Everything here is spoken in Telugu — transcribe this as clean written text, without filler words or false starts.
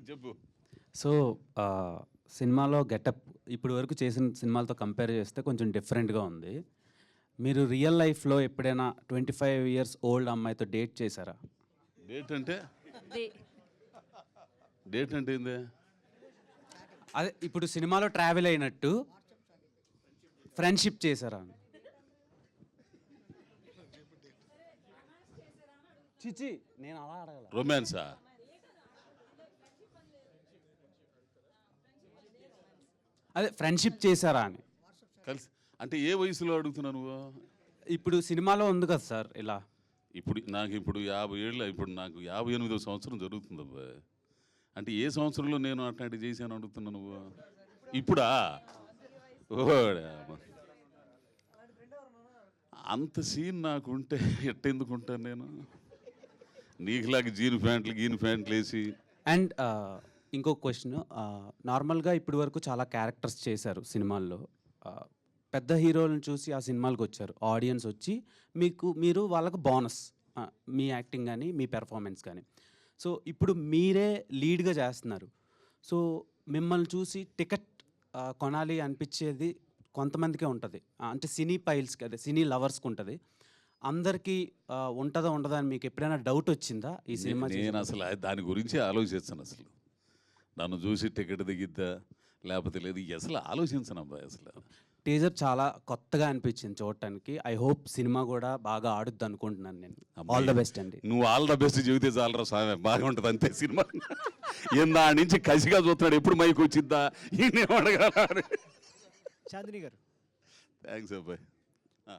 చెప్పు. సో సినిమాలో గెటప్ ఇప్పుడు వరకు చేసిన సినిమాలతో కంపేర్ చేస్తే కొంచెం డిఫరెంట్గా ఉంది. మీరు రియల్ లైఫ్లో ఎప్పుడైనా 25 years ఓల్డ్ అమ్మాయితో డేట్ చేశారా? డేట్ అంటే డేట్ అంటే ఏంది? అదే ఇప్పుడు సినిమాలో ట్రావెల్ అయినట్టు ఫ్రెండ్షిప్ చేశారా? చిచి నేను అలా అడగల. రొమాన్సా? అదే ఫ్రెండ్షిప్ చేశారా అని. కలిసి అంటే ఏ వయసులో అడుగుతున్నావు నువ్వు? ఇప్పుడు సినిమాలో ఉంది కదా సార్ ఇలా. ఇప్పుడు 50 ఏళ్ళు, ఇప్పుడు నాకు 58వ సంవత్సరం జరుగుతుంది అబ్బా. అంటే ఏ సంవత్సరంలో నేను అట్లాంటివి చేశాను అడుగుతున్నా నువ్వు? ఇప్పుడా? అంత సీన్ నాకు ఉంటే ఎట్టెందుకుంటాను నేను? నీకులాగా గీను ప్యాంట్లు వేసి. అండ్ ఇంకో క్వశ్చన్, నార్మల్గా ఇప్పటి వరకు చాలా క్యారెక్టర్స్ చేశారు సినిమాల్లో. పెద్ద హీరోలను చూసి ఆ సినిమాలకు వచ్చారు, ఆడియన్స్ వచ్చి మీరు వాళ్ళకు బోనస్, మీ యాక్టింగ్ కానీ మీ పెర్ఫార్మెన్స్ కానీ. సో ఇప్పుడు మీరే లీడ్గా చేస్తున్నారు. సో మిమ్మల్ని చూసి టికెట్ కొనాలి అనిపించేది కొంతమందికే ఉంటుంది, అంటే సినీ పైల్స్కి, అదే సినీ లవర్స్కి ఉంటుంది. అందరికీ ఉంటుందా ఉండదా అని మీకు ఎప్పుడైనా డౌట్ వచ్చిందా ఈ సినిమా? నేను అసలు దాని గురించి ఆలోచించాను. అసలు నన్ను చూసి టికెట్ దిగిద్దా లేకపోతే లేదు అసలు ఆలోచించను అబ్బాయి. అసలు టీజర్ చాలా కొత్తగా అనిపించింది చూడటానికి. ఐ హోప్ సినిమా కూడా బాగా ఆడుద్ది అనుకుంటున్నాను నేను. ఆల్ ద బెస్ట్ అండి. నువ్వు ఆల్ ద బెస్ట్ చెబితే చాలరా స్వామి, బాగా ఉంటుంది అంతే సినిమా. నా నుంచి కసిగా చూస్తున్నాడు, ఎప్పుడు మైకి వచ్చిద్దా ఈయన అడగాలి. చాందిని గారు, థ్యాంక్స్ అబ్బాయి.